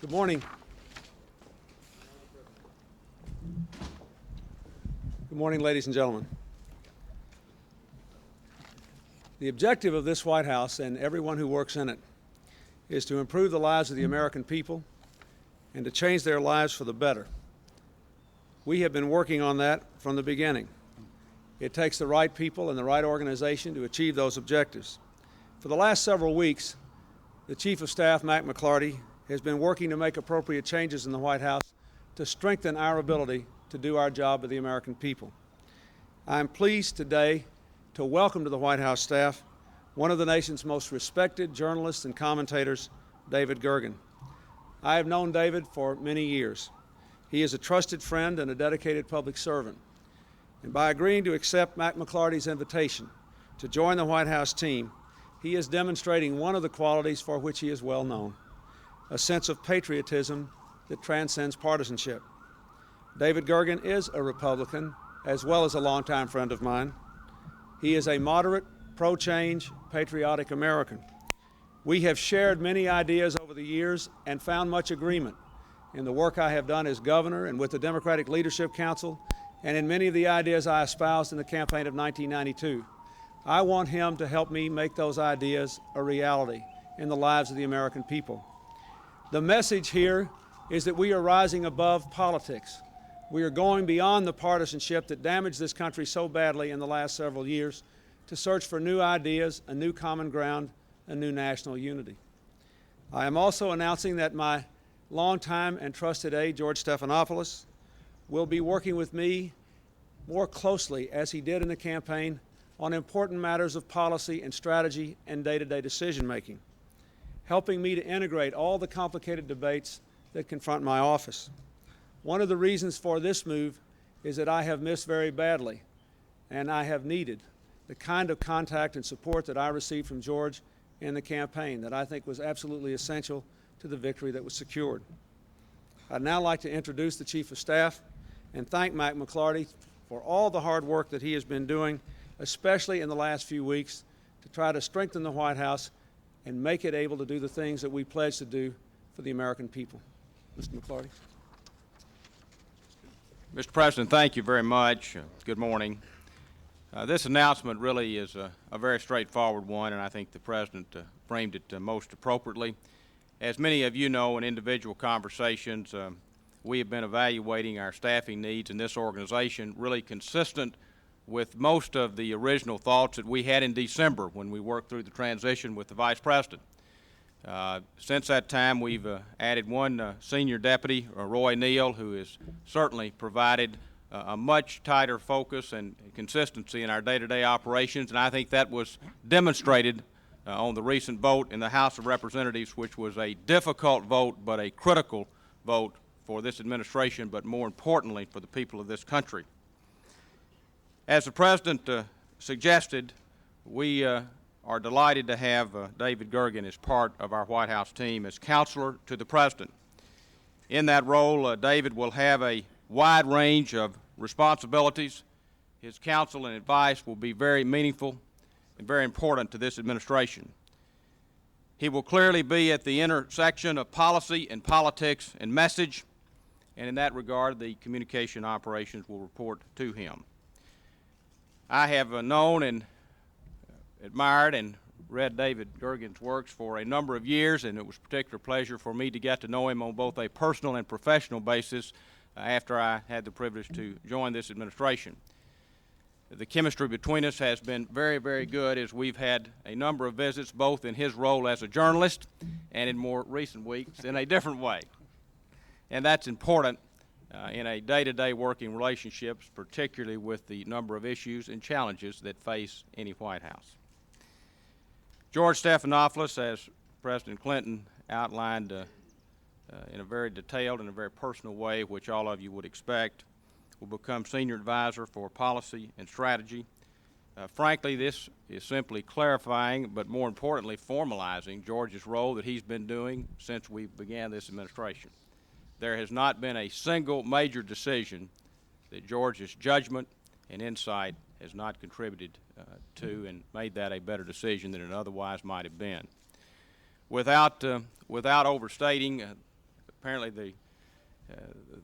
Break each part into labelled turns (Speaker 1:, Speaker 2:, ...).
Speaker 1: Good morning. Good morning, ladies and gentlemen. The objective of this White House and everyone who works in it is to improve the lives of the American people and to change their lives for the better. We have been working on that from the beginning. It takes the right people and the right organization to achieve those objectives. For the last several weeks, the Chief of Staff, Mack McLarty, has been working to make appropriate changes in the White House to strengthen our ability to do our job with the American people. I am pleased today to welcome to the White House staff one of the nation's most respected journalists and commentators, David Gergen. I have known David for many years. He is a trusted friend and a dedicated public servant. And by agreeing to accept Mack McLarty's invitation to join the White House team, he is demonstrating one of the qualities for which he is well known, a sense of patriotism that transcends partisanship. David Gergen is a Republican as well as a longtime friend of mine. He is a moderate, pro-change, patriotic American. We have shared many ideas over the years and found much agreement in the work I have done as governor and with the Democratic Leadership Council and in many of the ideas I espoused in the campaign of 1992. I want him to help me make those ideas a reality in the lives of the American people. The message here is that we are rising above politics. We are going beyond the partisanship that damaged this country so badly in the last several years to search for new ideas, a new common ground, a new national unity. I am also announcing that my longtime and trusted aide, George Stephanopoulos, will be working with me more closely, as he did in the campaign, on important matters of policy and strategy and day-to-day decision-making, helping me to integrate all the complicated debates that confront my office. One of the reasons for this move is that I have missed very badly, and I have needed the kind of contact and support that I received from George in the campaign that I think was absolutely essential to the victory that was secured. I'd now like to introduce the Chief of Staff and thank Mack McLarty for all the hard work that he has been doing, especially in the last few weeks, to try to strengthen the White House and make it able to do the things that we pledged to do for the American people. Mr. McLarty.
Speaker 2: Mr. President, thank you very much. Good morning. This announcement really is a very straightforward one, and I think the President framed it most appropriately. As many of you know, in individual conversations, we have been evaluating our staffing needs in this organization, really consistent with most of the original thoughts that we had in December when we worked through the transition with the Vice President. Since that time, we've added one senior deputy, Roy Neal, who has certainly provided a much tighter focus and consistency in our day-to-day operations, and I think that was demonstrated on the recent vote in the House of Representatives, which was a difficult vote but a critical vote for this administration, but more importantly for the people of this country. As the President suggested, we are delighted to have David Gergen as part of our White House team as counselor to the President. In that role, David will have a wide range of responsibilities. His counsel and advice will be very meaningful and very important to this administration. He will clearly be at the intersection of policy and politics and message, and in that regard, the communication operations will report to him. I have known and admired and read David Gergen's works for a number of years, and it was a particular pleasure for me to get to know him on both a personal and professional basis after I had the privilege to join this administration. The chemistry between us has been very, very good as we've had a number of visits, both in his role as a journalist and in more recent weeks in a different way. And that's important in a day-to-day working relationships, particularly with the number of issues and challenges that face any White House. George Stephanopoulos, as President Clinton outlined in a very detailed and a very personal way, which all of you would expect, will become Senior Advisor for Policy and Strategy. Frankly, this is simply clarifying, but more importantly, formalizing George's role that he's been doing since we began this administration. There has not been a single major decision that George's judgment and insight has not contributed to and made that a better decision than it otherwise might have been. Without overstating Apparently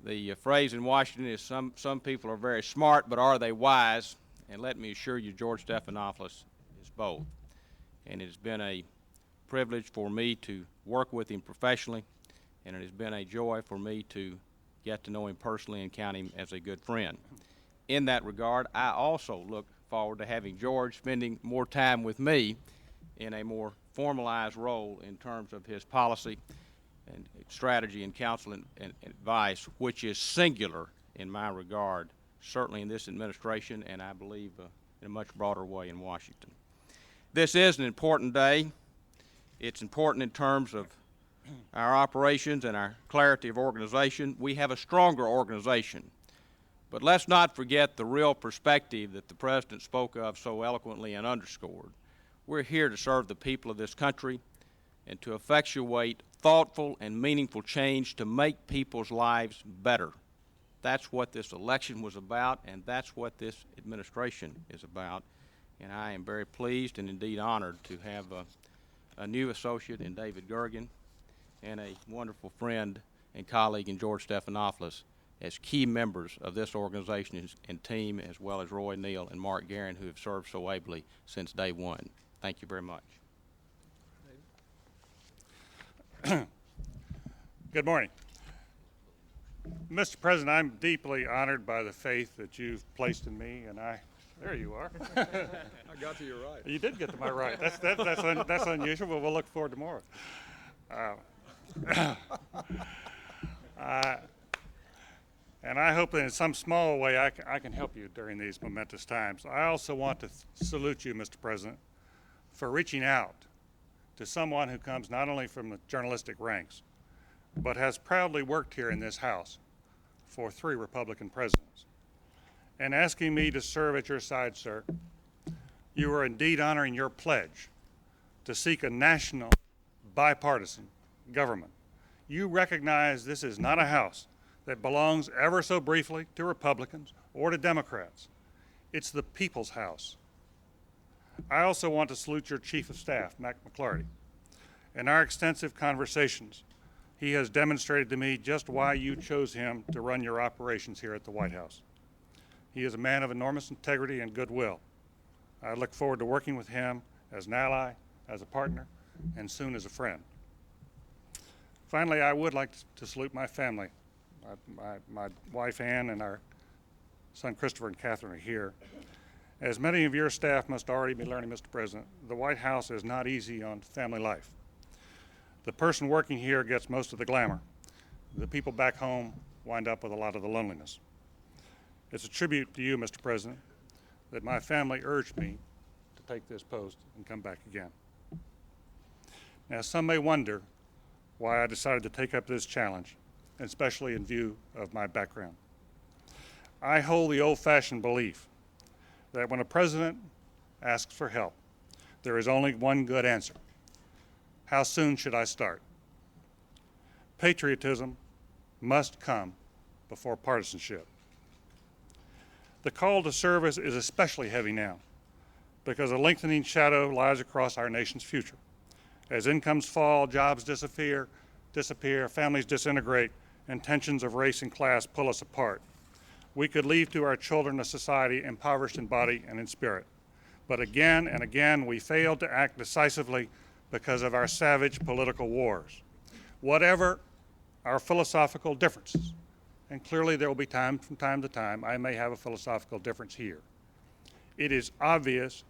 Speaker 2: the phrase in Washington is some people are very smart, but are they wise? And let me assure you, George Stephanopoulos is both. And it has been a privilege for me to work with him professionally, and it has been a joy for me to get to know him personally and count him as a good friend. In that regard, I also look forward to having George spending more time with me in a more formalized role in terms of his policy and strategy and counsel and advice, which is singular in my regard, certainly in this administration, and I believe in a much broader way in Washington. This is an important day. It's important in terms of our operations and our clarity of organization. We have a stronger organization. But let's not forget the real perspective that the President spoke of so eloquently and underscored. We're here to serve the people of this country and to effectuate thoughtful and meaningful change to make people's lives better. That's what this election was about, and that's what this administration is about. And I am very pleased and indeed honored to have a new associate in David Gergen and a wonderful friend and colleague in George Stephanopoulos as key members of this organization and team, as well as Roy Neal and Mark Guerin, who have served so ably since day one. Thank you very much.
Speaker 3: Good morning. Mr. President, I'm deeply honored by the faith that you've placed in me, and there you are.
Speaker 1: I got to your right.
Speaker 3: You did get to my right. That's unusual, but we'll look forward to more. And I hope that in some small way I can help you during these momentous times. I also want to salute you, Mr. President, for reaching out to someone who comes not only from the journalistic ranks, but has proudly worked here in this House for 3 Republican presidents, and asking me to serve at your side, sir. You are indeed honoring your pledge to seek a national, bipartisan government. You recognize this is not a House that belongs ever so briefly to Republicans or to Democrats. It's the people's House. I also want to salute your Chief of Staff, Mack McLarty. In our extensive conversations, he has demonstrated to me just why you chose him to run your operations here at the White House. He is a man of enormous integrity and goodwill. I look forward to working with him as an ally, as a partner, and soon as a friend. Finally, I would like to salute my family. My wife Ann and our son Christopher and Catherine are here. As many of your staff must already be learning, Mr. President, the White House is not easy on family life. The person working here gets most of the glamour. The people back home wind up with a lot of the loneliness. It's a tribute to you, Mr. President, that my family urged me to take this post and come back again. Now, some may wonder why I decided to take up this challenge, especially in view of my background. I hold the old-fashioned belief that when a president asks for help, there is only one good answer. How soon should I start? Patriotism must come before partisanship. The call to service is especially heavy now because a lengthening shadow lies across our nation's future. As incomes fall, jobs disappear, families disintegrate, and tensions of race and class pull us apart. We could leave to our children a society impoverished in body and in spirit. But again and again, we failed to act decisively because of our savage political wars. Whatever our philosophical differences, and clearly there will be from time to time, I may have a philosophical difference here. It is obvious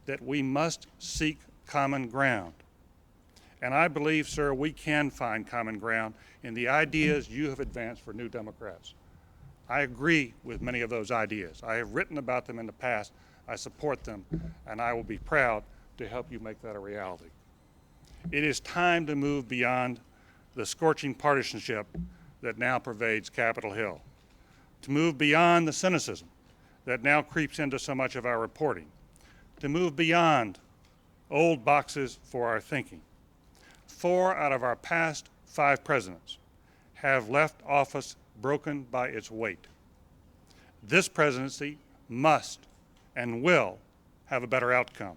Speaker 3: that we must seek common ground. And I believe, sir, we can find common ground in the ideas you have advanced for New Democrats. I agree with many of those ideas. I have written about them in the past. I support them, and I will be proud to help you make that a reality. It is time to move beyond the scorching partisanship that now pervades Capitol Hill, to move beyond the cynicism that now creeps into so much of our reporting, to move beyond old boxes for our thinking. 4 out of our past 5 presidents have left office broken by its weight. This presidency must and will have a better outcome.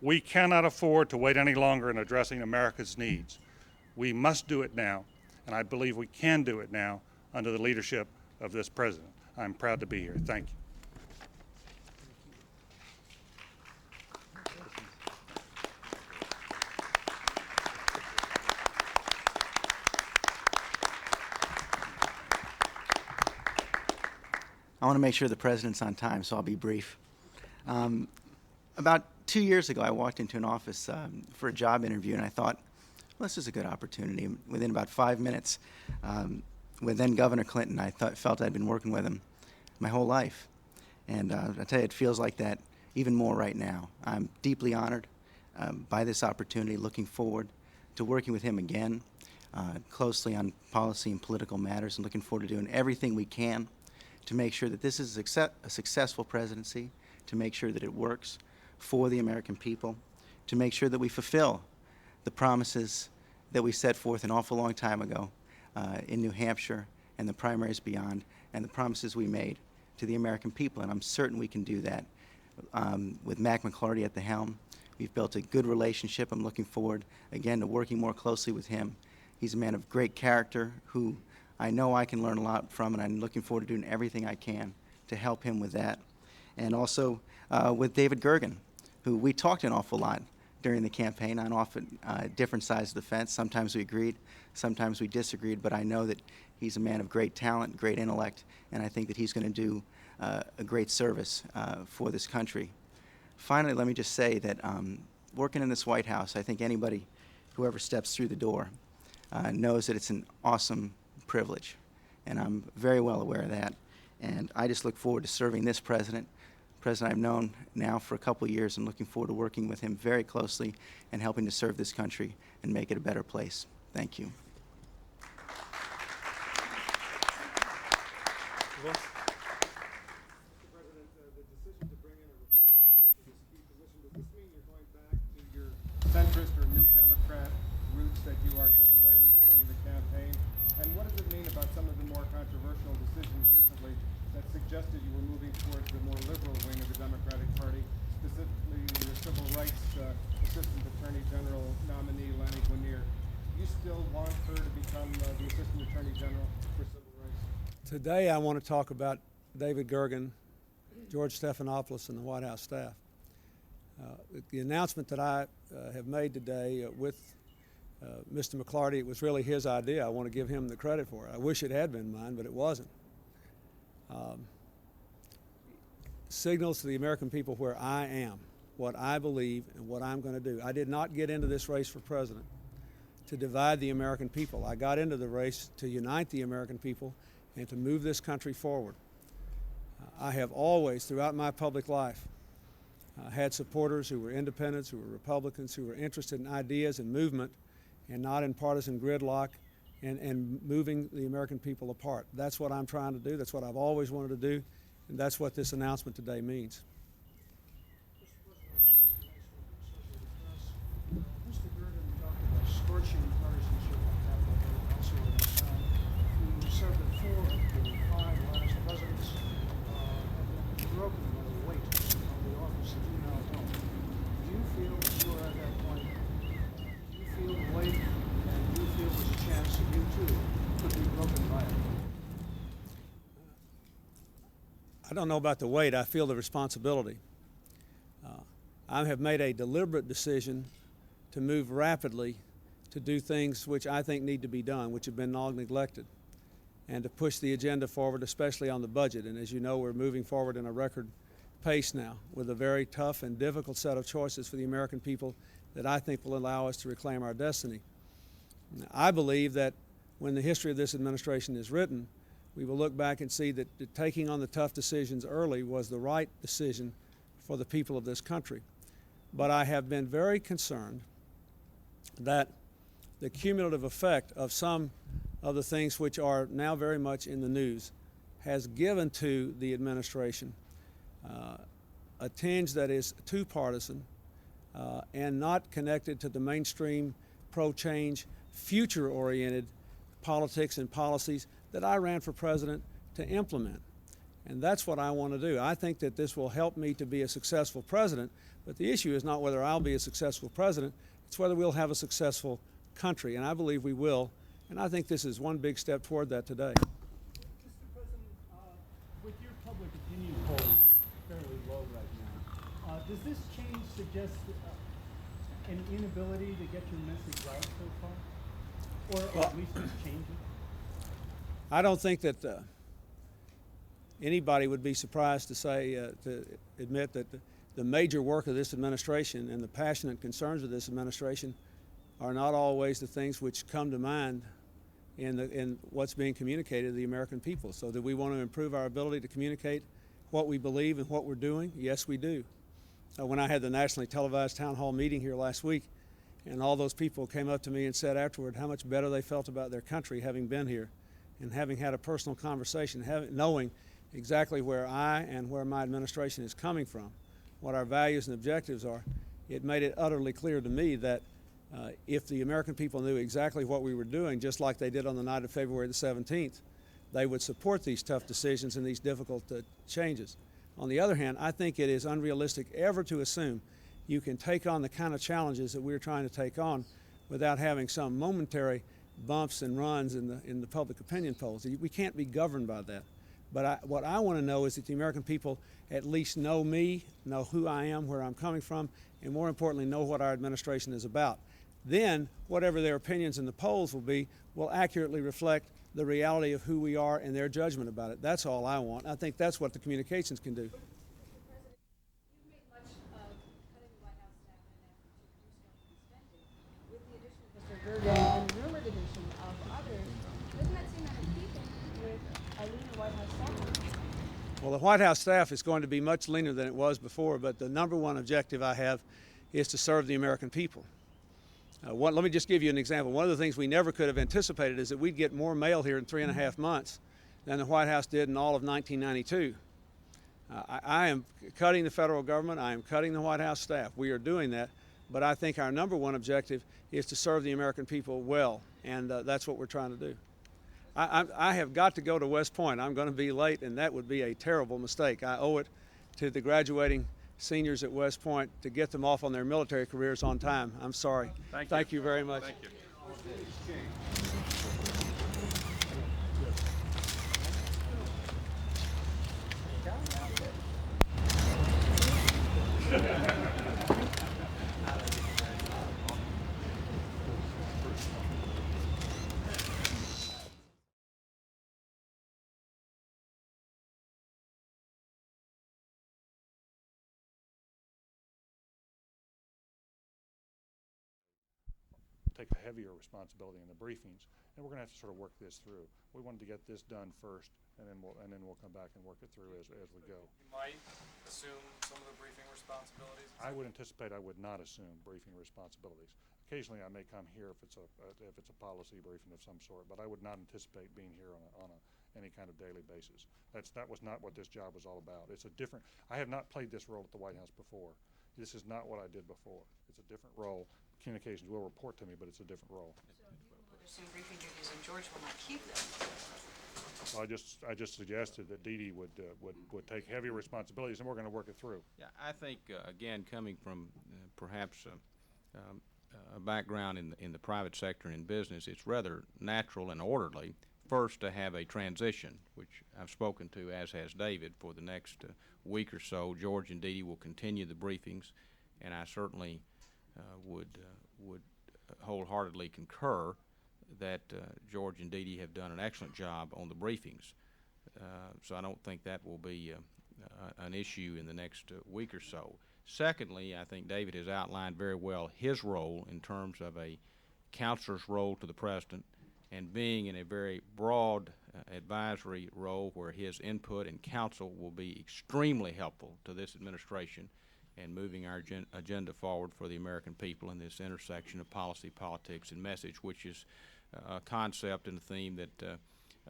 Speaker 3: We cannot afford to wait any longer in addressing America's needs. We must do it now, and I believe we can do it now under the leadership of this president. I'm proud to be here. Thank you.
Speaker 4: I want to make sure the president's on time, so I'll be brief. About 2 years ago, I walked into an office for a job interview, and I thought, well, this is a good opportunity. Within about 5 minutes, with then Governor Clinton, I felt I'd been working with him my whole life. And I tell you, it feels like that even more right now. I'm deeply honored by this opportunity, looking forward to working with him again, closely on policy and political matters, and looking forward to doing everything we can to make sure that this is a successful presidency, to make sure that it works for the American people, to make sure that we fulfill the promises that we set forth an awful long time ago in New Hampshire and the primaries beyond, and the promises we made to the American people. And I'm certain we can do that with Mack McLarty at the helm. We've built a good relationship. I'm looking forward, again, to working more closely with him. He's a man of great character who I know I can learn a lot from, and I'm looking forward to doing everything I can to help him with that. And also with David Gergen, who we talked an awful lot during the campaign on often different sides of the fence. Sometimes we agreed, sometimes we disagreed, but I know that he's a man of great talent, great intellect, and I think that he's going to do a great service for this country. Finally, let me just say that working in this White House, I think anybody who ever steps through the door knows that it's an awesome privilege, and I'm very well aware of that. And I just look forward to serving this president I've known now for a couple of years, and looking forward to working with him very closely and helping to serve this country and make it a better place. Thank you.
Speaker 1: Mr. President, the decision to bring in a Republican to this key position, does this mean you're going back to your centrist or New Democrat roots that you articulated during the campaign? And what does it mean about some of the more controversial decisions recently that suggested you were moving towards the more liberal wing of the Democratic Party, specifically the civil rights Assistant Attorney General nominee, Lanny Guinier? Do you still want her to become the Assistant Attorney General for civil rights? Today I want to talk about David Gergen, George Stephanopoulos, and the White House staff. The announcement that I have made today with Mr. McLarty, it was really his idea. I want to give him the credit for it. I wish it had been mine, but it wasn't. Signals to the American people where I am, what I believe, and what I'm going to do. I did not get into this race for president to divide the American people. I got into the race to unite the American people and to move this country forward. I have always, throughout my public life, had supporters who were independents, who were Republicans, who were interested in ideas and movement and not in partisan gridlock and moving the American people apart. That's what I'm trying to do. That's what I've always wanted to do, and that's what this announcement today means.
Speaker 5: Mr. Gergen talked about scorching partisanship on Capitol Hill, also in his time. He said that 4 of the 5 last presidents have been broken by the weight of the office that you now hold. Do you feel that you are at that point? Do you feel the weight, and do you feel there's a chance that you too could be broken by it?
Speaker 1: I don't know about the weight. I feel the responsibility. I have made a deliberate decision to move rapidly to do things which I think need to be done, which have been long neglected, and to push the agenda forward, especially on the budget. And as you know, we're moving forward in a record pace now with a very tough and difficult set of choices for the American people that I think will allow us to reclaim our destiny. I believe that when the history of this administration is written, we will look back and see that taking on the tough decisions early was the right decision for the people of this country. But I have been very concerned that the cumulative effect of some of the things which are now very much in the news has given to the administration a tinge that is too partisan and not connected to the mainstream pro-change, future-oriented politics and policies that I ran for president to implement. And that's what I want to do. I think that this will help me to be a successful president, but the issue is not whether I'll be a successful president, it's whether we'll have a successful country, and I believe we will, And I think this is one big step toward that today.
Speaker 6: Mr. President, with your public opinion polls fairly low right now, does this change suggest an inability to get your message out so far? Or at least change it?
Speaker 1: I don't think that anybody would be surprised to say, to admit that the major work of this administration and the passionate concerns of this administration are not always the things which come to mind in what's being communicated to the American people. So do we want to improve our ability to communicate what we believe and what we're doing? Yes, we do. When I had the nationally televised town hall meeting here last week, and all those people came up to me and said afterward how much better they felt about their country having been here and having had a personal conversation, knowing exactly where I and where my administration is coming from, what our values and objectives are, it made it utterly clear to me that if the American people knew exactly what we were doing, just like they did on the night of February the 17th, they would support these tough decisions and these difficult changes. On the other hand, I think it is unrealistic ever to assume you can take on the kind of challenges that we're trying to take on without having some momentary bumps and runs in the public opinion polls. We can't be governed by that. But what I want to know is that the American people at least know me, know who I am, where I'm coming from, and more importantly, know what our administration is about. Then, whatever their opinions in the polls will accurately reflect the reality of who we are and their judgment about it. That's all I want. I think that's what the communications can do.
Speaker 7: Mr. President, you've made much of cutting the White House staff in an effort to reduce government spending. With the addition of Mr. Gergen and the rumored addition of others, doesn't that seem out of keeping with a leaner White House staff?
Speaker 1: Well, the White House staff is going to be much leaner than it was before, but the number one objective I have is to serve the American people. Let me just give you an example. One of the things we never could have anticipated is that we'd get more mail here in 3.5 months than the White House did in all of 1992. I am cutting the federal government. I am cutting the White House staff. We are doing that, but I think our number one objective is to serve the American people well, and that's what we're trying to do. I have got to go to West Point. I'm going to be late, and that would be a terrible mistake. I owe it to the graduating seniors at West Point to get them off on their military careers on time. I'm sorry. Thank you very much.
Speaker 2: Thank you.
Speaker 3: Take a heavier responsibility in the briefings, and we're going to have to sort of work this through. We wanted to get this done first, and then we'll come back and work it through as we go.
Speaker 8: You might assume some of the briefing responsibilities.
Speaker 3: I would anticipate I would not assume briefing responsibilities. Occasionally, I may come here if it's a policy briefing of some sort, but I would not anticipate being here on any kind of daily basis. That was not what this job was all about. It's a different. I have not played this role at the White House before. This is not what I did before. It's a different role. Communications will report to me, but it's a different role.
Speaker 7: So you would assume briefing duties, and George will not keep them.
Speaker 3: Well, I just suggested that Dee Dee would take heavy responsibilities, and we're going to work it through.
Speaker 2: Yeah, I think, again, coming from perhaps a background in the private sector and in business, it's rather natural and orderly first to have a transition, which I've spoken to, as has David, for the next week or so. George and Dee Dee will continue the briefings, and I certainly would wholeheartedly concur that George and Dee Dee have done an excellent job on the briefings. So I don't think that will be an issue in the next week or so. Secondly, I think David has outlined very well his role in terms of a counselor's role to the president and being in a very broad advisory role where his input and counsel will be extremely helpful to this administration and moving our agenda forward for the American people in this intersection of policy, politics, and message, which is a concept and a theme that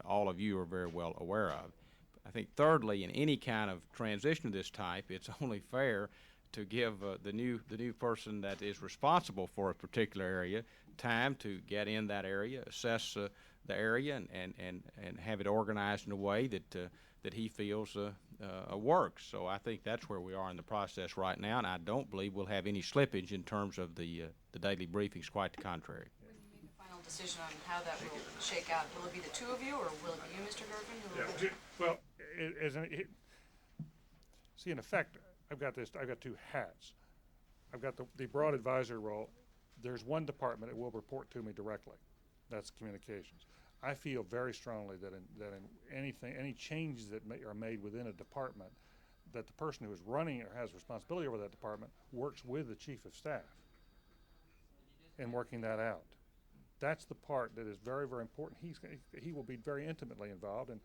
Speaker 2: all of you are very well aware of. I think thirdly, in any kind of transition of this type, it's only fair to give the new person that is responsible for a particular area time to get in that area, assess the area, and have it organized in a way that he feels works. So I think that's where we are in the process right now, and I don't believe we'll have any slippage in terms of the daily briefings. Quite the contrary.
Speaker 7: When you make a final
Speaker 9: decision on how that will shake out? Will it be the two of you, or will it be you, Mr. Gergen, who will?
Speaker 3: Well, see, in effect, I've got two hats. I've got the broad advisory role. There's one department that will report to me directly. That's communications. I feel very strongly that in any changes that are made within a department, that the person who is running or has responsibility over that department works with the chief of staff in working that out. That's the part that is very, very important. He will be very intimately involved, and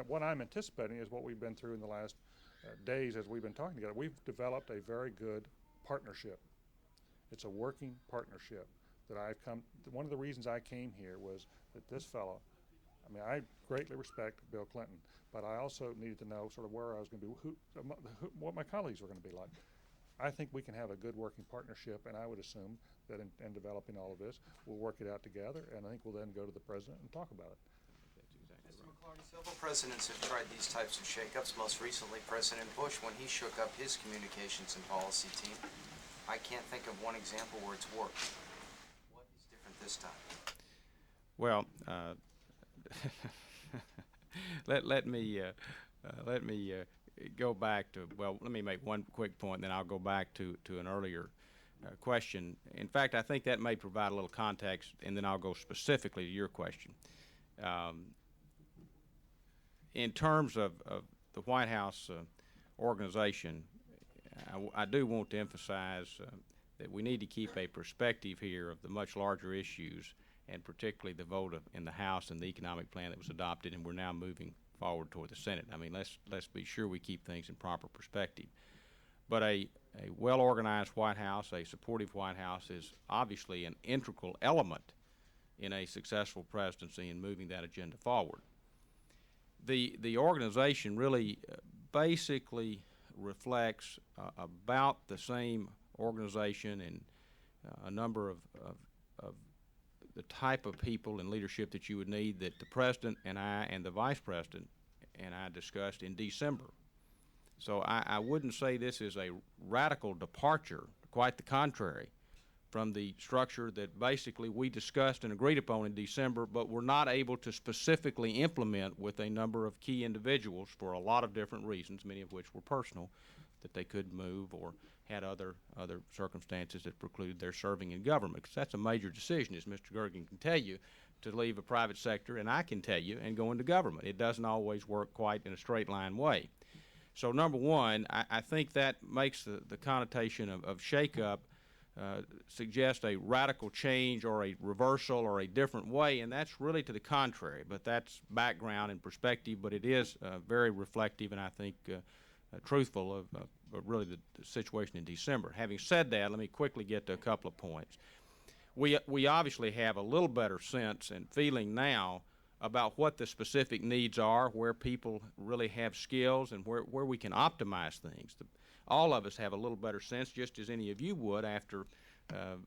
Speaker 3: what I'm anticipating is what we've been through in the last days as we've been talking together. We've developed a very good partnership. It's a working partnership that one of the reasons I came here was that this fellow, I greatly respect Bill Clinton, but I also needed to know sort of where I was going to be, what my colleagues were going to be like. I think we can have a good working partnership, and I would assume that in developing all of this, we'll work it out together, and I think we'll then go to the president and talk about it.
Speaker 10: Mr. McLarty, several presidents have tried these types of shakeups, most recently President Bush when he shook up his communications and policy team. I can't think of one example where it's worked. What is different this time?
Speaker 2: Well, let me go back to, well, let me make one quick point, then I'll go back to an earlier question. In fact, I think that may provide a little context, and then I'll go specifically to your question. In terms of the White House organization, I do want to emphasize that we need to keep a perspective here of the much larger issues, and particularly the vote in the House and the economic plan that was adopted, and we're now moving forward toward the Senate. Let's be sure we keep things in proper perspective. But a well-organized White House, a supportive White House, is obviously an integral element in a successful presidency in moving that agenda forward. The organization really basically reflects about the same organization and a number of the type of people and leadership that you would need that the President and I and the Vice President and I discussed in December. So I wouldn't say this is a radical departure, quite the contrary, from the structure that basically we discussed and agreed upon in December, but were not able to specifically implement with a number of key individuals for a lot of different reasons, many of which were personal, that they couldn't move or had other circumstances that preclude their serving in government. Because that's a major decision, as Mr. Gergen can tell you, to leave a private sector, and I can tell you, and go into government. It doesn't always work quite in a straight line way. So number one, I think that makes the connotation of shakeup suggest a radical change or a reversal or a different way, and that's really to the contrary. But that's background and perspective, but it is very reflective and I think truthful of really the situation in December. Having said that, let me quickly get to a couple of points. We obviously have a little better sense and feeling now about what the specific needs are, where people really have skills, and where we can optimize things. All of us have a little better sense, just as any of you would after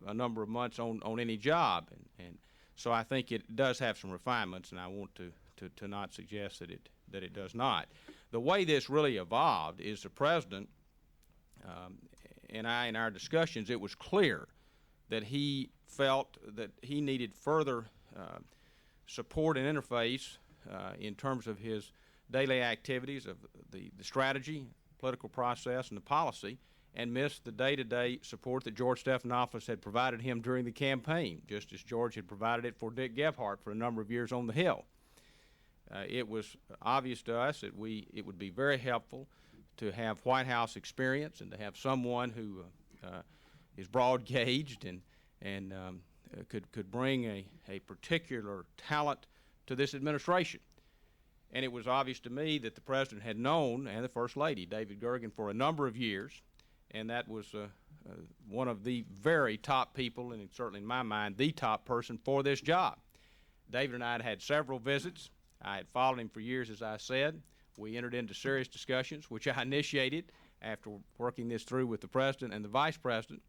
Speaker 2: a number of months on any job. And so I think it does have some refinements, and I want to not suggest that it does not. The way this really evolved is the President and I, in our discussions, it was clear that he felt that he needed further support and interface in terms of his daily activities of the strategy, political process, and the policy, and missed the day-to-day support that George Stephanopoulos had provided him during the campaign, just as George had provided it for Dick Gephardt for a number of years on the Hill. It was obvious to us that it would be very helpful to have White House experience and to have someone who is broad-gauged and could bring a particular talent to this administration. And it was obvious to me that the President had known, and the First Lady, David Gergen, for a number of years, and that was one of the very top people, and certainly in my mind, the top person for this job. David and I had had several visits. I had followed him for years, as I said. We entered into serious discussions, which I initiated after working this through with the President and the Vice President.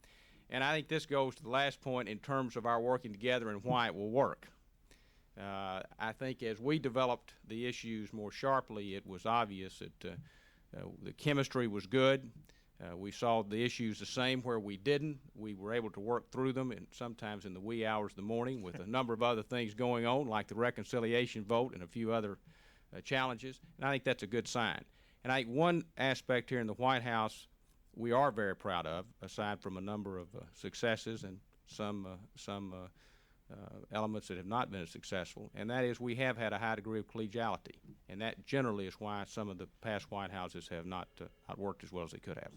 Speaker 2: And I think this goes to the last point in terms of our working together and why it will work. I think as we developed the issues more sharply, it was obvious that the chemistry was good. We saw the issues the same where we didn't. We were able to work through them, and sometimes in the wee hours of the morning with a number of other things going on, like the reconciliation vote and a few other challenges. And I think that's a good sign. And I think one aspect here in the White House we are very proud of, aside from a number of successes and some elements that have not been as successful, and that is we have had a high degree of collegiality, and that generally is why some of the past White Houses have not worked as well as they could have.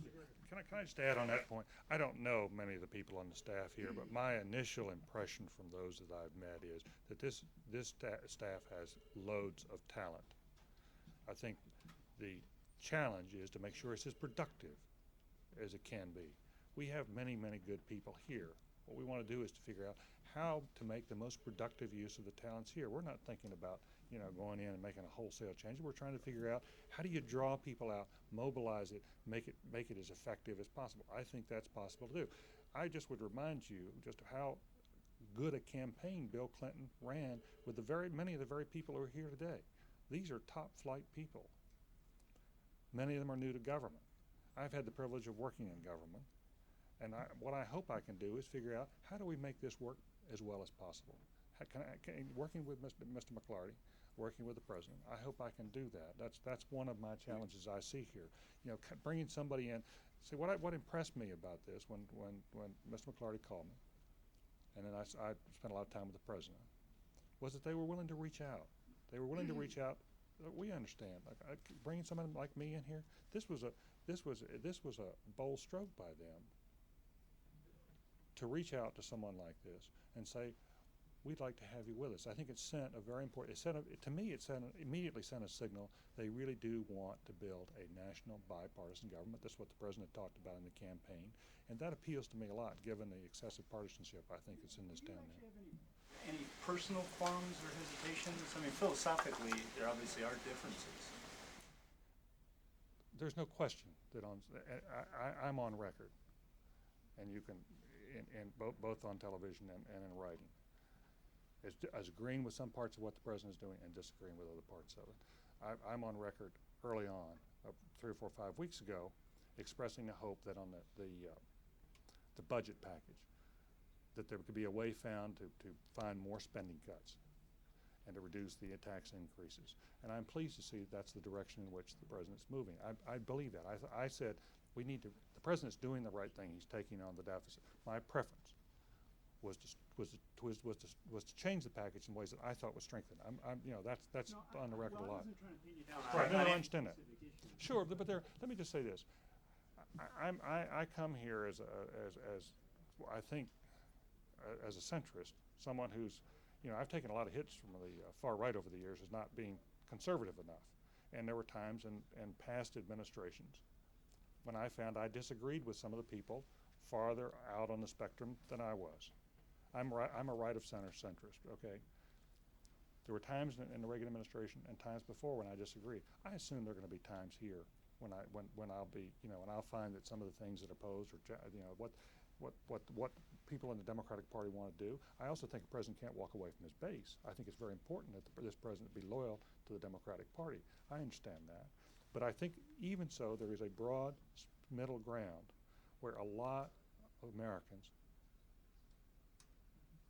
Speaker 3: Can I just add on that point? I don't know many of the people on the staff here, but my initial impression from those that I've met is that this staff has loads of talent. I think the challenge is to make sure it's as productive as it can be. We have many, many good people here. What we want to do is to figure out how to make the most productive use of the talents here. We're not thinking about, going in and making a wholesale change. We're trying to figure out how do you draw people out, mobilize it, make it as effective as possible. I think that's possible to do. I just would remind you just how good a campaign Bill Clinton ran with many of the very people who are here today. These are top flight people. Many of them are new to government. I've had the privilege of working in government, and what I hope I can do is figure out how do we make this work as well as possible. Working with Mr. McLarty, working with the president, I hope I can do that. That's one of my challenges I see here. Bringing somebody in. See, what impressed me about this when Mr. McLarty called me, and then I spent a lot of time with the president, was that they were willing to reach out. They were willing to reach out. We understand. Bringing someone like me in here, this was a bold stroke by them to reach out to someone like this and say, we'd like to have you with us. I think it sent a very important, to me it immediately sent a signal they really do want to build a national bipartisan government. That's what the president talked about in the campaign, and that appeals to me a lot given the excessive partisanship I think that's in this town now.
Speaker 6: Any personal qualms or hesitations? I mean, philosophically, there obviously are differences.
Speaker 3: There's no question that I'm on record, and you can, both on television and in writing, as agreeing with some parts of what the president is doing and disagreeing with other parts of it. I'm on record early on, 3 or 4 or 5 weeks ago, expressing the hope that on the budget package, that there could be a way found to find more spending cuts and to reduce the tax increases. And I'm pleased to see that's the direction in which the president's moving. I believe that. I said the president's doing the right thing. He's taking on the deficit. My preference was to change the package in ways that I thought would strengthen. That's on the record a lot.
Speaker 6: I wasn't trying to pin you down.
Speaker 3: Right, no, I understand that.
Speaker 6: Issues.
Speaker 3: Sure, but let me just say this. I come here as I think as a centrist, someone who's, I've taken a lot of hits from the far right over the years as not being conservative enough. And there were times in past administrations when I found I disagreed with some of the people farther out on the spectrum than I was. I'm a right of center centrist, okay? There were times in the Reagan administration and times before when I disagreed. I assume there are going to be times here when I'll be, when I'll find that some of the things that are posed or, what people in the Democratic Party want to do. I also think the president can't walk away from his base. I think it's very important that this president be loyal to the Democratic Party. I understand that. But I think even so, there is a broad middle ground where a lot of Americans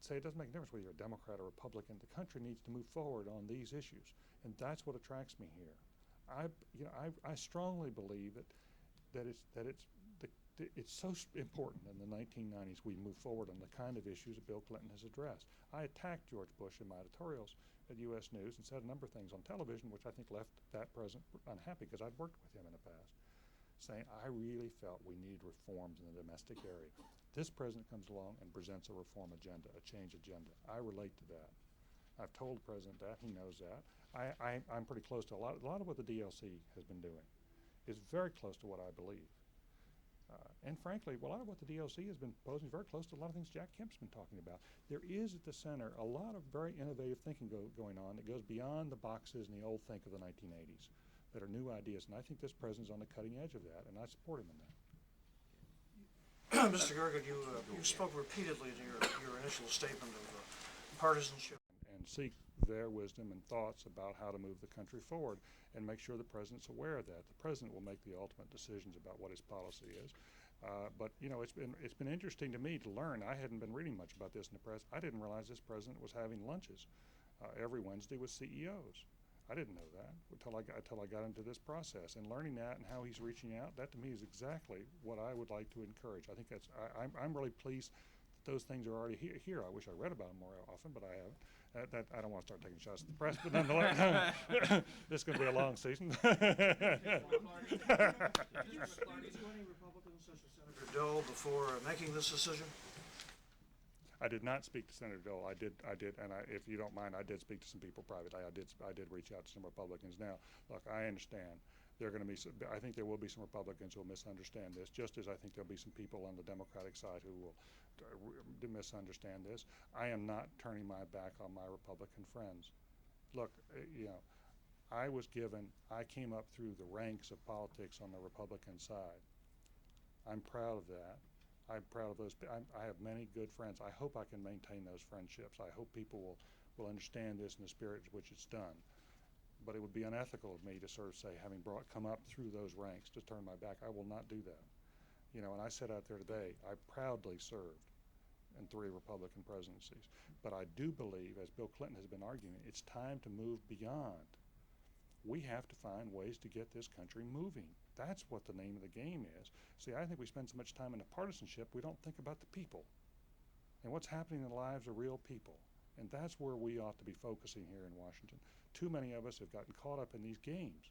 Speaker 3: say it doesn't make a difference whether you're a Democrat or Republican. The country needs to move forward on these issues, and that's what attracts me here. I strongly believe that it's so important in the 1990s we move forward on the kind of issues that Bill Clinton has addressed. I attacked George Bush in my editorials at U.S. News and said a number of things on television which I think left that president unhappy because I'd worked with him in the past, saying I really felt we needed reforms in the domestic area. This president comes along and presents a reform agenda, a change agenda. I relate to that. I've told the president that. He knows that. I'm pretty close to a lot of what the DLC has been doing is very close to what I believe. And frankly, a lot of what the DLC has been proposing is very close to a lot of things Jack Kemp's been talking about. There is at the center a lot of very innovative thinking going on that goes beyond the boxes and the old think of the 1980s that are new ideas. And I think this president's on the cutting edge of that, and I support him in that.
Speaker 5: Mr. Gergen, you spoke repeatedly in your initial statement of partisanship.
Speaker 3: And seek their wisdom and thoughts about how to move the country forward, and make sure the president's aware of that. The president will make the ultimate decisions about what his policy is. But you know, it's been interesting to me to learn. I hadn't been reading much about this in the press. I didn't realize this president was having lunches every Wednesday with CEOs. I didn't know that until I got into this process, and learning that and how he's reaching out. That to me is exactly what I would like to encourage. I think I'm really pleased that those things are already here. I wish I read about them more often, but I haven't. I don't want to start taking shots at the press, but nonetheless, this is going to be a long season.
Speaker 5: Did you speak to any Republicans, such as Senator Dole, before making this decision?
Speaker 3: I did not speak to Senator Dole. I did, and if you don't mind, I did speak to some people privately. I did reach out to some Republicans. Now, look, I understand there are going to be I think there will be some Republicans who will misunderstand this, just as I think there'll be some people on the Democratic side who will misunderstand this. I am not turning my back on my Republican friends. Look, you know, I came up through the ranks of politics on the Republican side. I'm proud of that. I'm proud of those. I have many good friends. I hope I can maintain those friendships. I hope people will understand this in the spirit in which it's done. But it would be unethical of me to sort of say, having come up through those ranks, to turn my back. I will not do that. You know, and I said out there today, I proudly served in 3 Republican presidencies. But I do believe, as Bill Clinton has been arguing, it's time to move beyond. We have to find ways to get this country moving. That's what the name of the game is. See, I think we spend so much time in the partisanship, we don't think about the people. And what's happening in the lives of real people. And that's where we ought to be focusing here in Washington. Too many of us have gotten caught up in these games.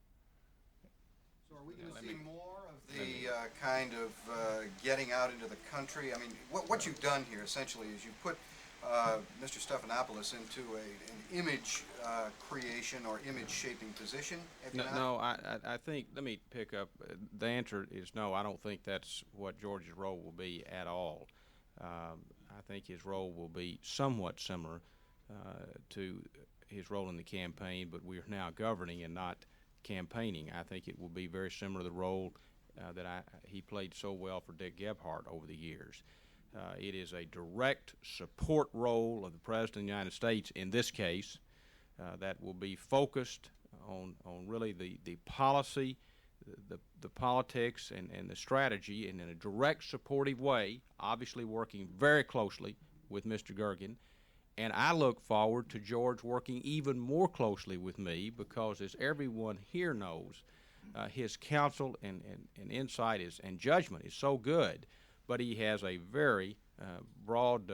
Speaker 11: So are we going to see more of the kind of getting out into the country? I mean, what you've done here essentially is you put Mr. Stephanopoulos into an image creation or image shaping position.
Speaker 2: No, I think, let me pick up, the answer is no, I don't think that's what George's role will be at all. I think his role will be somewhat similar to his role in the campaign, but we are now governing and not campaigning. I think it will be very similar to the role that he played so well for Dick Gebhardt over the years. It is a direct support role of the President of the United States in this case that will be focused on really the policy, the politics, and the strategy, and in a direct supportive way, obviously working very closely with Mr. Gergen. And I look forward to George working even more closely with me because, as everyone here knows, his counsel and insight and judgment is so good, but he has a very broad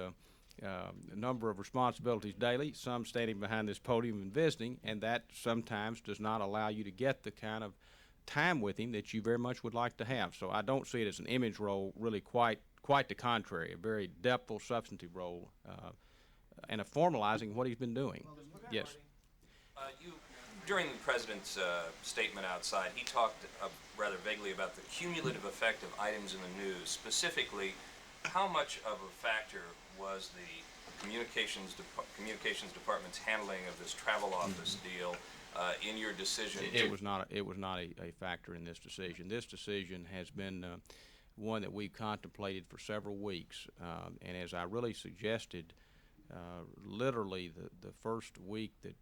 Speaker 2: number of responsibilities daily, some standing behind this podium and visiting, and that sometimes does not allow you to get the kind of time with him that you very much would like to have. So I don't see it as an image role, really quite the contrary, a very depthful, substantive role, and a formalizing what he's been doing. Yes.
Speaker 12: During the President's statement outside, he talked rather vaguely about the cumulative effect of items in the news. Specifically, how much of a factor was the communications department's handling of this travel office deal in your decision?
Speaker 2: It was not a factor in this decision. This decision has been one that we've contemplated for several weeks, and as I really suggested, literally the first week that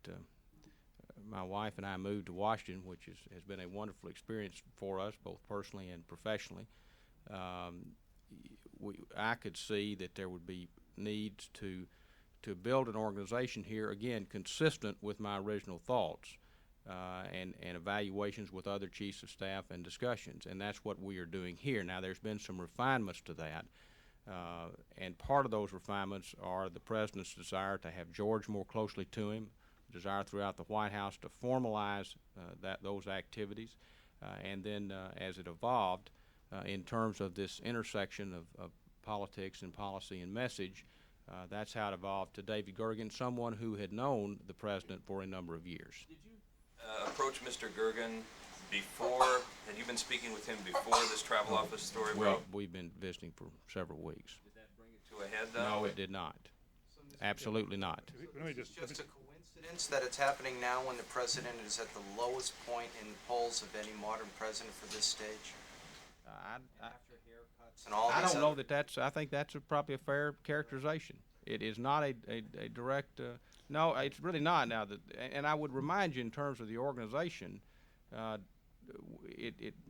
Speaker 2: my wife and I moved to Washington, which has been a wonderful experience for us, both personally and professionally, I could see that there would be needs to build an organization here, again, consistent with my original thoughts and evaluations with other chiefs of staff and discussions, and that's what we are doing here. Now, there's been some refinements to that. And part of those refinements are the President's desire to have George more closely to him, desire throughout the White House to formalize those activities, and then as it evolved in terms of this intersection of politics and policy and message, that's how it evolved to David Gergen, someone who had known the President for a number of years.
Speaker 12: Did you approach Mr. Gergen before? Had you been speaking with him before this travel office story?
Speaker 2: Well, we've been visiting for several weeks.
Speaker 12: Did that bring it to a head, though?
Speaker 2: No, it did not. Absolutely not.
Speaker 10: Just a coincidence that it's happening now when the president is at the lowest point in polls of any modern president for this stage? After haircuts and all
Speaker 2: I
Speaker 10: these
Speaker 2: don't know that that's, I think that's probably a fair characterization. It is not a direct, no, it's really not now. And I would remind you in terms of the organization,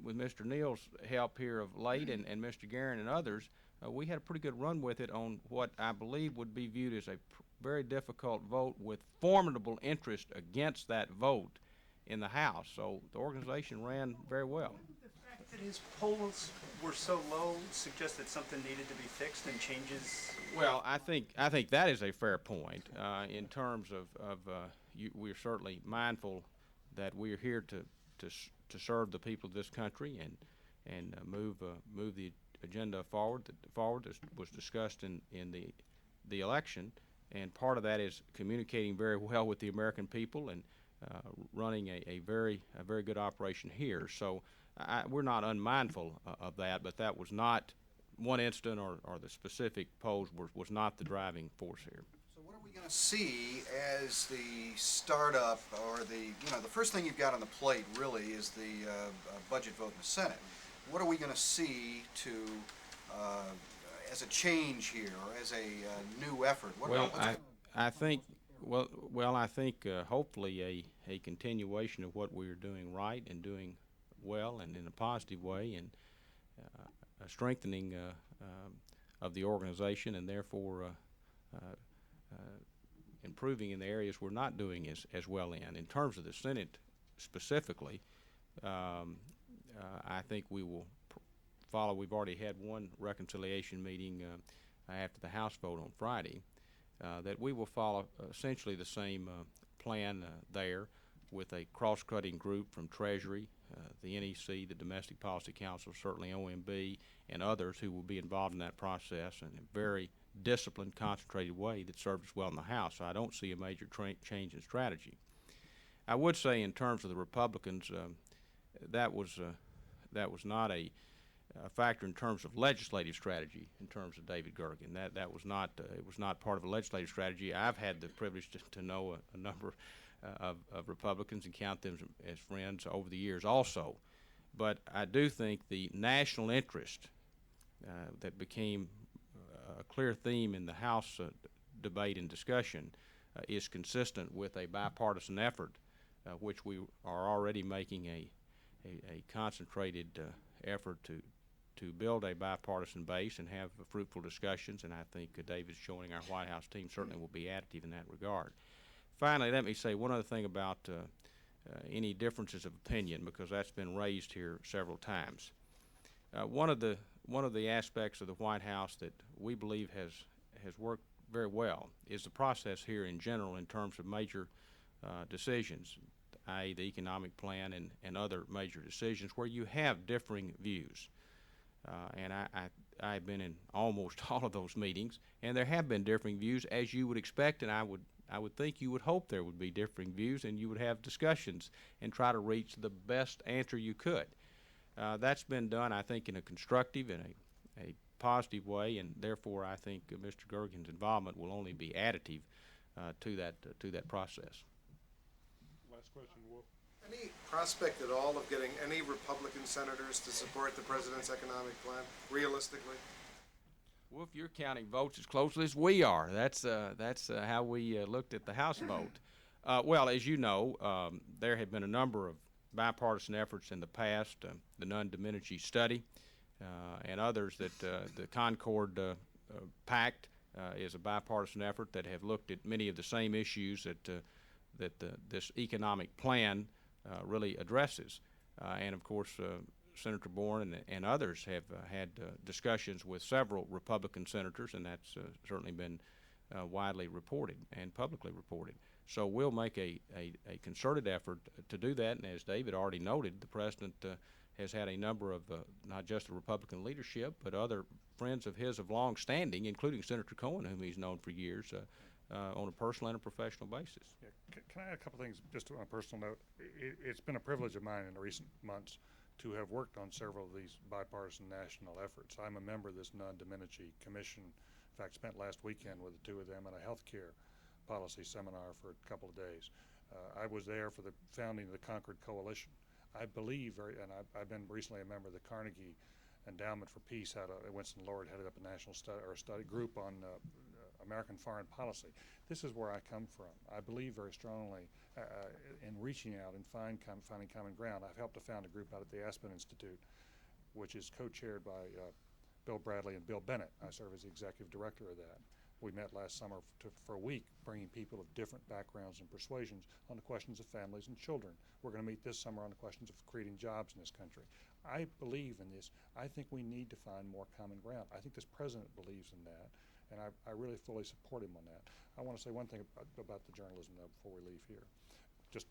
Speaker 2: with Mr. Neal's help here of late and Mr. Gergen and others, we had a pretty good run with it on what I believe would be viewed as a very difficult vote with formidable interest against that vote in the House. So the organization ran very well.
Speaker 6: The fact that his polls were so low suggests that something needed to be fixed and changes.
Speaker 2: Well, I think that is a fair point in terms of we're certainly mindful that we're here to serve the people of this country and move the agenda forward. That was discussed in the election, and part of that is communicating very well with the American people and running a very good operation here. So we're not unmindful of that, but that was not one incident or the specific polls was not the driving force here.
Speaker 11: So what are we going to see as the startup, or the first thing you've got on the plate really is the budget vote in the Senate. What are we going to see as a change here, or as a new effort?
Speaker 2: I think hopefully a continuation of what we're doing right and doing well and in a positive way, and a strengthening of the organization, and therefore improving in the areas we're not doing as well in. In terms of the Senate specifically, I think we will follow. We've already had one reconciliation meeting after the House vote on Friday, that we will follow essentially the same plan there, with a cross-cutting group from Treasury, the NEC, the Domestic Policy Council, certainly OMB, and others who will be involved in that process in a very disciplined, concentrated way that serves us well in the House. So I don't see a major change in strategy. I would say in terms of the Republicans, that was not a factor in terms of legislative strategy. In terms of David Gergen, that was not it was not part of a legislative strategy. I've had the privilege to know a number of Republicans and count them as friends over the years also, but I do think the national interest that became a clear theme in the House debate and discussion is consistent with a bipartisan effort, which we are already making a concentrated effort to build a bipartisan base and have fruitful discussions, and I think David's joining our White House team certainly will be additive in that regard. Finally, let me say one other thing about any differences of opinion, because that's been raised here several times. One of the aspects of the White House that we believe has worked very well is the process here in general in terms of major decisions, i.e. the economic plan and other major decisions where you have differing views. And I've been in almost all of those meetings, and there have been differing views, as you would expect, and I would think you would hope there would be differing views, and you would have discussions and try to reach the best answer you could. That's been done, I think, in a constructive and a positive way, and therefore I think Mr. Gergen's involvement will only be additive to that process.
Speaker 3: Last question, Wolf.
Speaker 8: Any prospect at all of getting any Republican senators to support the president's economic plan, realistically?
Speaker 2: Well, if you're counting votes as closely as we are, that's how we looked at the House vote. Well, as you know, there have been a number of bipartisan efforts in the past, the non-diminution study and others that the Concord Pact is a bipartisan effort that have looked at many of the same issues that this economic plan really addresses. And of course, Senator Bourne and others have had discussions with several Republican senators, and that's certainly been widely reported and publicly reported. So we'll make a concerted effort to do that, and as David already noted, the President has had a number of not just the Republican leadership, but other friends of his of long standing, including Senator Cohen, whom he's known for years, on a personal and a professional basis.
Speaker 3: Yeah. Can I add a couple things just on a personal note? It's been a privilege of mine in the recent months to have worked on several of these bipartisan national efforts. I'm a member of this non-diminution commission. In fact, spent last weekend with the two of them at a healthcare policy seminar for a couple of days. I was there for the founding of the Concord Coalition. I believe, and I've been recently a member of the Carnegie Endowment for Peace. Winston Lord headed up a national study group on American foreign policy. This is where I come from. I believe very strongly in reaching out and finding common ground. I've helped to found a group out at the Aspen Institute, which is co-chaired by Bill Bradley and Bill Bennett. I serve as the executive director of that. We met last summer for a week, bringing people of different backgrounds and persuasions on the questions of families and children. We're going to meet this summer on the questions of creating jobs in this country. I believe in this. I think we need to find more common ground. I think this president believes in that, and I really fully support him on that. I want to say one thing about the journalism, though, before we leave here. Just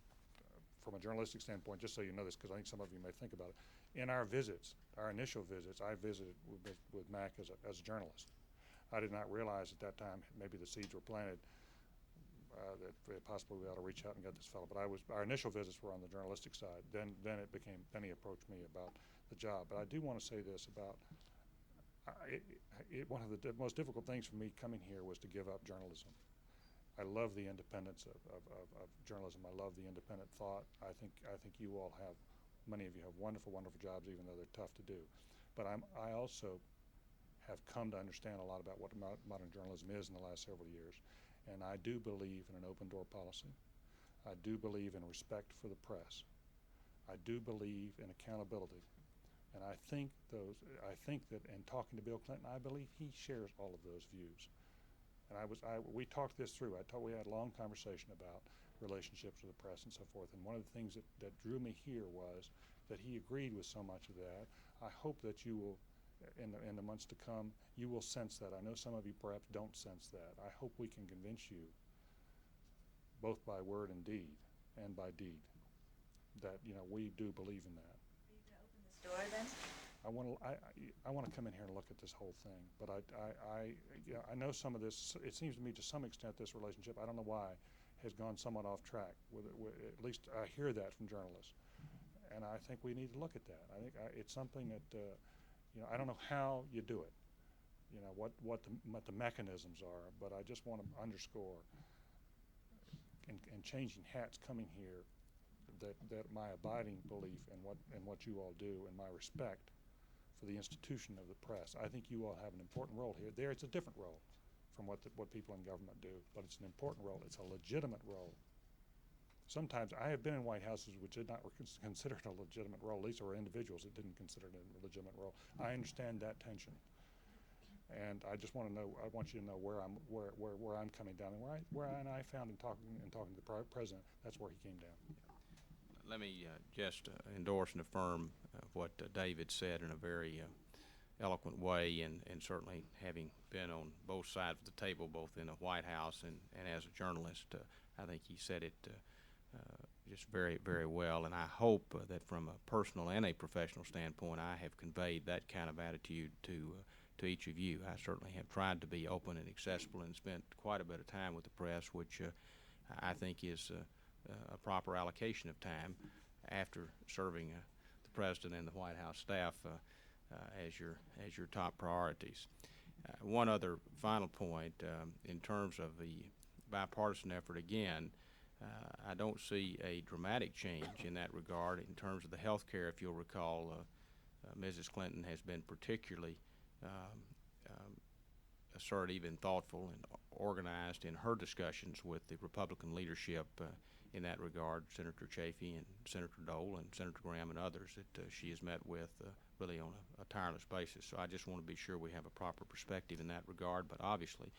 Speaker 3: from a journalistic standpoint, just so you know this, because I think some of you may think about it. In our visits, our initial visits, I visited with Mack as a journalist. I did not realize at that time, maybe the seeds were planted, that possibly we ought to reach out and get this fellow. But our initial visits were on the journalistic side. Then he approached me about the job. But I do want to say this about, one of the most difficult things for me coming here was to give up journalism. I love the independence of journalism. I love the independent thought. I think you all have, many of you have wonderful, wonderful jobs, even though they're tough to do. But I also have come to understand a lot about what modern journalism is in the last several years. And I do believe in an open door policy. I do believe in respect for the press. I do believe in accountability. And I think that in talking to Bill Clinton, I believe he shares all of those views. And we talked this through. We had a long conversation about relationships with the press and so forth. And one of the things that drew me here was that he agreed with so much of that. I hope that you will, in the months to come, you will sense that. I know some of you perhaps don't sense that. I hope we can convince you, both by word and deed, and by deed, that we do believe in that.
Speaker 9: Are you going to open this door then?
Speaker 3: I want to come in here and look at this whole thing, but I know some of this. It seems to me, to some extent, this relationship, I don't know why, has gone somewhat off track. At least I hear that from journalists, and I think we need to look at that. I think it's something that. I don't know how you do it, what the mechanisms are, but I just want to underscore, in changing hats coming here, that my abiding belief in what you all do, and my respect for the institution of the press. I think you all have an important role here. There, it's a different role from what people in government do, but it's an important role. It's a legitimate role. Sometimes I have been in White Houses which did not consider it a legitimate role. At least there were individuals that didn't consider it a legitimate role. I understand that tension, and I just want to know. I want you to know where I'm coming down, and where I found in talking to the president. That's where he came down.
Speaker 2: Let me just endorse and affirm what David said in a very eloquent way, and certainly having been on both sides of the table, both in the White House and as a journalist, I think he said it just very, very well. And I hope that from a personal and a professional standpoint, I have conveyed that kind of attitude to each of you. I certainly have tried to be open and accessible and spent quite a bit of time with the press, which I think is a proper allocation of time after serving the President and the White House staff as your top priorities. One other final point, in terms of the bipartisan effort, again, I don't see a dramatic change in that regard. In terms of the health care, if you'll recall, Mrs. Clinton has been particularly assertive and thoughtful and organized in her discussions with the Republican leadership in that regard, Senator Chafee and Senator Dole and Senator Graham and others that she has met with really on a tireless basis. So I just want to be sure we have a proper perspective in that regard, but obviously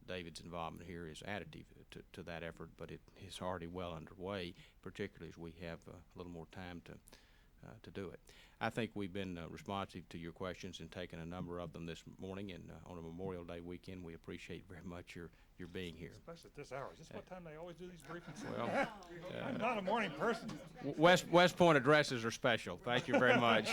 Speaker 2: David's involvement here is additive to that effort, but it is already well underway, particularly as we have a little more time to do it. I think we've been responsive to your questions and taken a number of them this morning, and on a Memorial Day weekend, we appreciate very much your being here.
Speaker 3: Especially at this hour. Is this what time they always do these briefings?
Speaker 2: Well,
Speaker 3: I'm not a morning person.
Speaker 2: West Point addresses are special. Thank you very much.